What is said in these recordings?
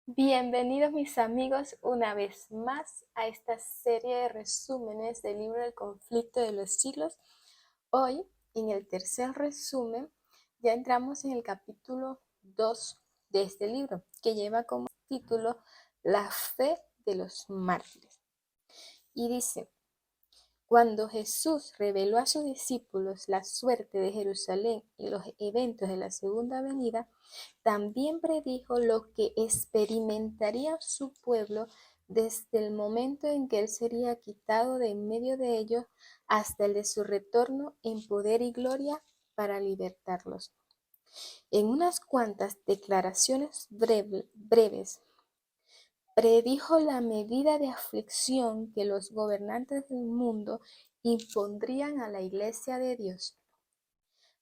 Bienvenidos mis amigos una vez más a esta serie de resúmenes del libro El conflicto de los siglos. Hoy, en el tercer resumen, ya entramos en el capítulo 2 de este libro, que lleva como título La fe de los mártires. Y dice: cuando Jesús reveló a sus discípulos la suerte de Jerusalén y los eventos de la segunda venida, también predijo lo que experimentaría su pueblo desde el momento en que él sería quitado de en medio de ellos hasta el de su retorno en poder y gloria para libertarlos. En unas cuantas declaraciones breves, predijo la medida de aflicción que los gobernantes del mundo impondrían a la Iglesia de Dios.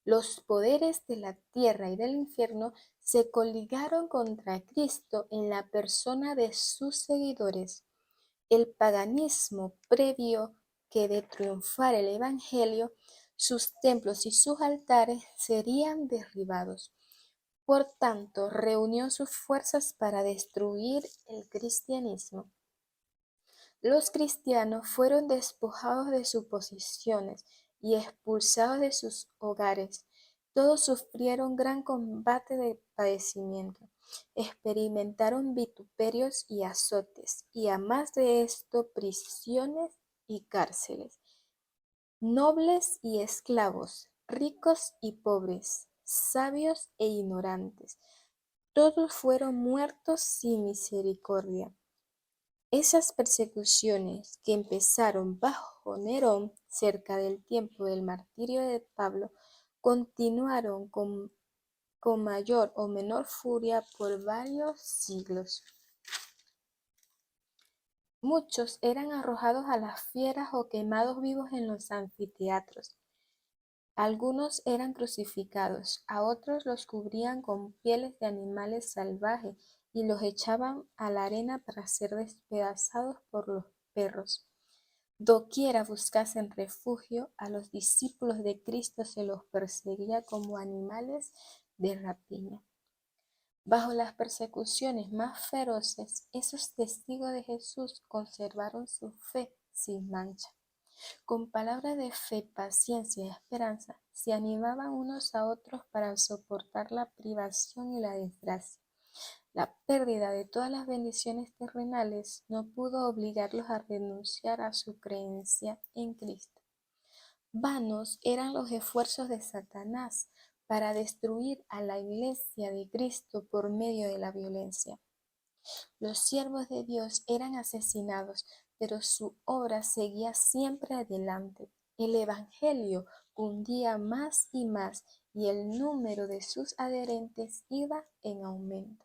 Los poderes de la tierra y del infierno se coligaron contra Cristo en la persona de sus seguidores. El paganismo previó que de triunfar el Evangelio, sus templos y sus altares serían derribados. Por tanto, reunió sus fuerzas para destruir el cristianismo. Los cristianos fueron despojados de sus posesiones y expulsados de sus hogares. Todos sufrieron gran combate de padecimiento, experimentaron vituperios y azotes, y a más de esto prisiones y cárceles. Nobles y esclavos, ricos y pobres, sabios e ignorantes, todos fueron muertos sin misericordia. Esas persecuciones, que empezaron bajo Nerón cerca del tiempo del martirio de Pablo, continuaron con mayor o menor furia por varios siglos. Muchos eran arrojados a las fieras o quemados vivos en los anfiteatros. Algunos eran crucificados, a otros los cubrían con pieles de animales salvajes y los echaban a la arena para ser despedazados por los perros. Doquiera buscasen refugio, a los discípulos de Cristo se los perseguía como animales de rapiña. Bajo las persecuciones más feroces, esos testigos de Jesús conservaron su fe sin mancha. Con palabras de fe, paciencia y esperanza, se animaban unos a otros para soportar la privación y la desgracia. La pérdida de todas las bendiciones terrenales no pudo obligarlos a renunciar a su creencia en Cristo. Vanos eran los esfuerzos de Satanás para destruir a la Iglesia de Cristo por medio de la violencia. Los siervos de Dios eran asesinados, pero su obra seguía siempre adelante. El Evangelio cundía más y el número de sus adherentes iba en aumento.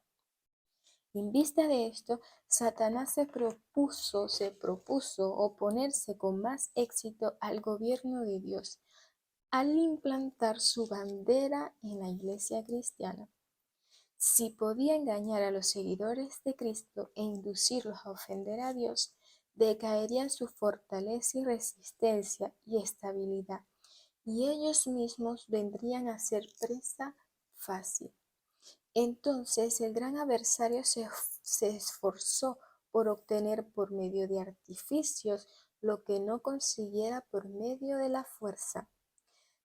En vista de esto, Satanás se propuso oponerse con más éxito al gobierno de Dios al implantar su bandera en la iglesia cristiana. Si podía engañar a los seguidores de Cristo e inducirlos a ofender a Dios, decaerían su fortaleza y resistencia y estabilidad, y ellos mismos vendrían a ser presa fácil. Entonces el gran adversario se esforzó por obtener por medio de artificios lo que no consiguiera por medio de la fuerza.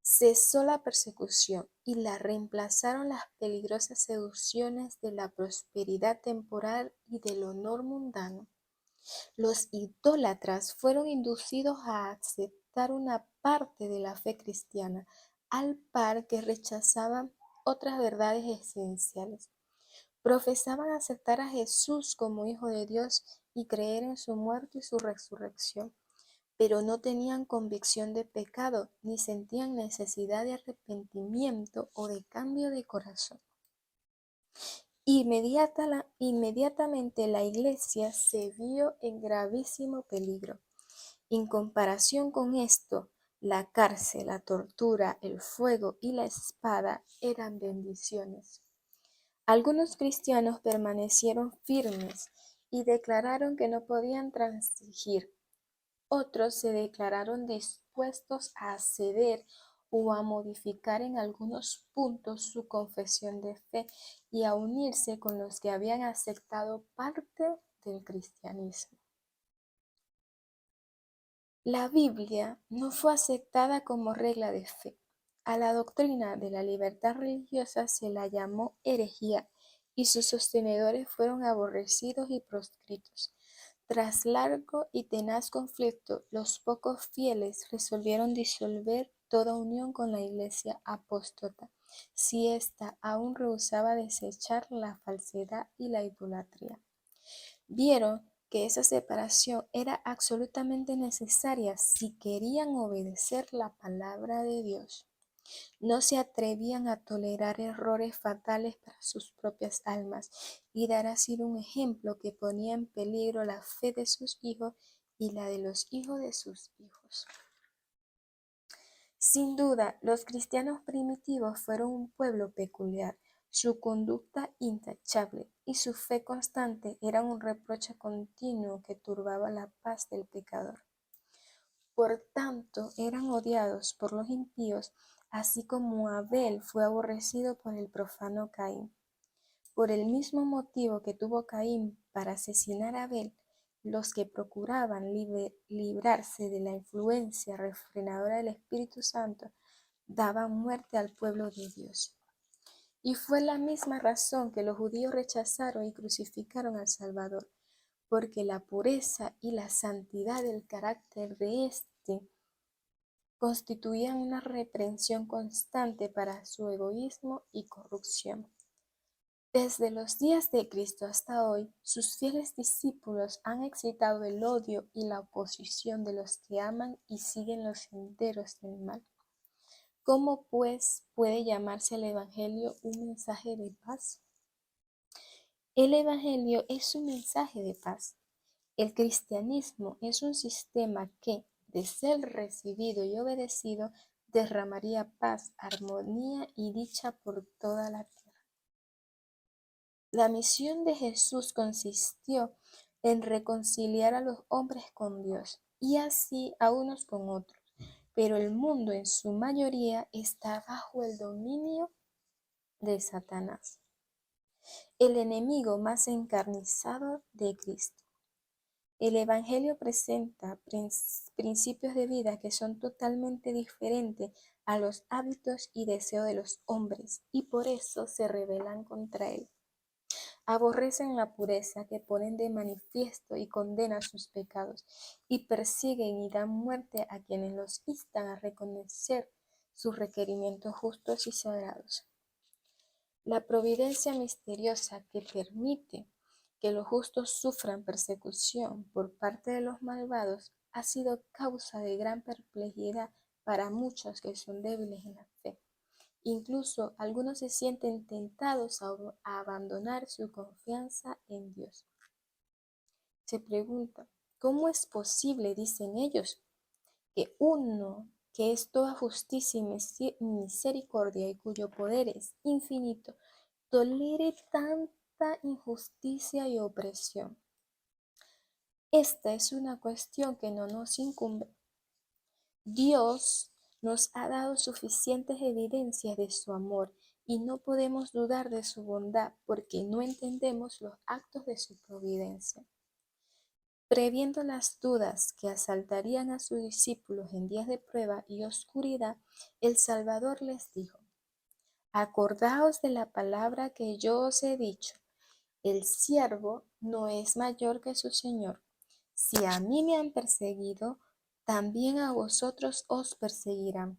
Cesó la persecución y la reemplazaron las peligrosas seducciones de la prosperidad temporal y del honor mundano. Los idólatras fueron inducidos a aceptar una parte de la fe cristiana, al par que rechazaban otras verdades esenciales. Profesaban aceptar a Jesús como Hijo de Dios y creer en su muerte y su resurrección, pero no tenían convicción de pecado ni sentían necesidad de arrepentimiento o de cambio de corazón. Inmediatamente la iglesia se vio en gravísimo peligro. En comparación con esto, la cárcel, la tortura, el fuego y la espada eran bendiciones. Algunos cristianos permanecieron firmes y declararon que no podían transigir. Otros se declararon dispuestos a ceder o a modificar en algunos puntos su confesión de fe y a unirse con los que habían aceptado parte del cristianismo. La Biblia no fue aceptada como regla de fe. A la doctrina de la libertad religiosa se la llamó herejía y sus sostenedores fueron aborrecidos y proscritos. Tras largo y tenaz conflicto, los pocos fieles resolvieron disolver toda unión con la Iglesia apóstata, si ésta aún rehusaba desechar la falsedad y la idolatría. Vieron que esa separación era absolutamente necesaria si querían obedecer la palabra de Dios. No se atrevían a tolerar errores fatales para sus propias almas y dar así un ejemplo que ponía en peligro la fe de sus hijos y la de los hijos de sus hijos. Sin duda, los cristianos primitivos fueron un pueblo peculiar. Su conducta intachable y su fe constante eran un reproche continuo que turbaba la paz del pecador. Por tanto, eran odiados por los impíos, así como Abel fue aborrecido por el profano Caín. Por el mismo motivo que tuvo Caín para asesinar a Abel, los que procuraban librarse de la influencia refrenadora del Espíritu Santo daban muerte al pueblo de Dios. Y fue la misma razón que los judíos rechazaron y crucificaron al Salvador, porque la pureza y la santidad del carácter de éste constituían una reprensión constante para su egoísmo y corrupción. Desde los días de Cristo hasta hoy, sus fieles discípulos han excitado el odio y la oposición de los que aman y siguen los senderos del mal. ¿Cómo, pues, puede llamarse el Evangelio un mensaje de paz? El Evangelio es un mensaje de paz. El cristianismo es un sistema que, de ser recibido y obedecido, derramaría paz, armonía y dicha por toda la tierra. La misión de Jesús consistió en reconciliar a los hombres con Dios y así a unos con otros, pero el mundo en su mayoría está bajo el dominio de Satanás, el enemigo más encarnizado de Cristo. El Evangelio presenta principios de vida que son totalmente diferentes a los hábitos y deseos de los hombres y por eso se rebelan contra él. Aborrecen la pureza que ponen de manifiesto y condenan sus pecados, y persiguen y dan muerte a quienes los instan a reconocer sus requerimientos justos y sagrados. La providencia misteriosa que permite que los justos sufran persecución por parte de los malvados ha sido causa de gran perplejidad para muchos que son débiles en la fe. Incluso algunos se sienten tentados a abandonar su confianza en Dios. Se preguntan, ¿cómo es posible, dicen ellos, que uno que es toda justicia y misericordia y cuyo poder es infinito, tolere tanta injusticia y opresión? Esta es una cuestión que no nos incumbe. Dios nos ha dado suficientes evidencias de su amor y no podemos dudar de su bondad porque no entendemos los actos de su providencia. Previendo las dudas que asaltarían a sus discípulos en días de prueba y oscuridad, el Salvador les dijo: acordaos de la palabra que yo os he dicho, el siervo no es mayor que su Señor. Si a mí me han perseguido, también a vosotros os perseguirán.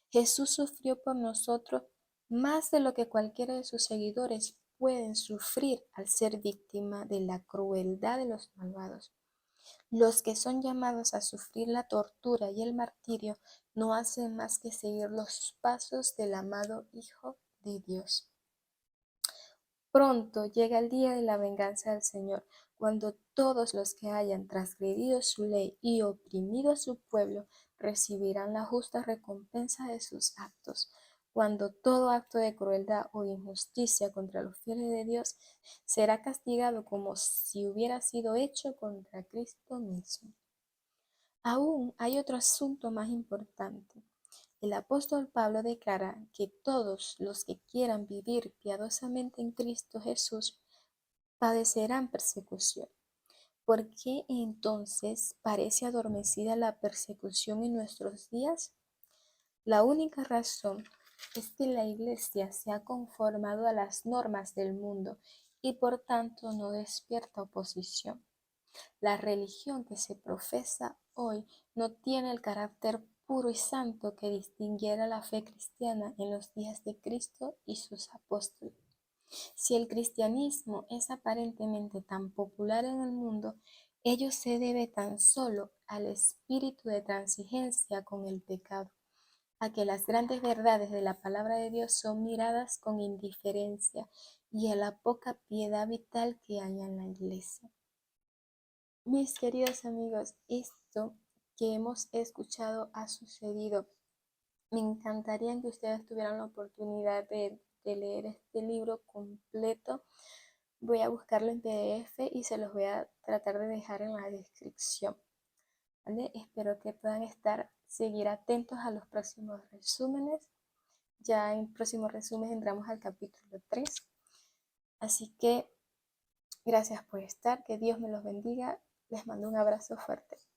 Jesús sufrió por nosotros más de lo que cualquiera de sus seguidores pueden sufrir al ser víctima de la crueldad de los malvados. Los que son llamados a sufrir la tortura y el martirio no hacen más que seguir los pasos del amado Hijo de Dios. Pronto llega el día de la venganza del Señor, cuando todos los que hayan transgredido su ley y oprimido a su pueblo recibirán la justa recompensa de sus actos, cuando todo acto de crueldad o injusticia contra los fieles de Dios será castigado como si hubiera sido hecho contra Cristo mismo. Aún hay otro asunto más importante. El apóstol Pablo declara que todos los que quieran vivir piadosamente en Cristo Jesús padecerán persecución. ¿Por qué entonces parece adormecida la persecución en nuestros días? La única razón es que la Iglesia se ha conformado a las normas del mundo y por tanto no despierta oposición. La religión que se profesa hoy no tiene el carácter puro y santo que distinguiera la fe cristiana en los días de Cristo y sus apóstoles. Si el cristianismo es aparentemente tan popular en el mundo, ello se debe tan solo al espíritu de transigencia con el pecado, a que las grandes verdades de la palabra de Dios son miradas con indiferencia y a la poca piedad vital que hay en la iglesia. Mis queridos amigos, esto que hemos escuchado ha sucedido. Me encantaría que ustedes tuvieran la oportunidad de leer este libro completo. Voy a buscarlo en PDF y se los voy a tratar de dejar en la descripción, ¿vale? Espero que puedan seguir atentos a los próximos resúmenes. Ya en próximos resúmenes entramos al capítulo 3. Así que gracias por estar, que Dios me los bendiga. Les mando un abrazo fuerte.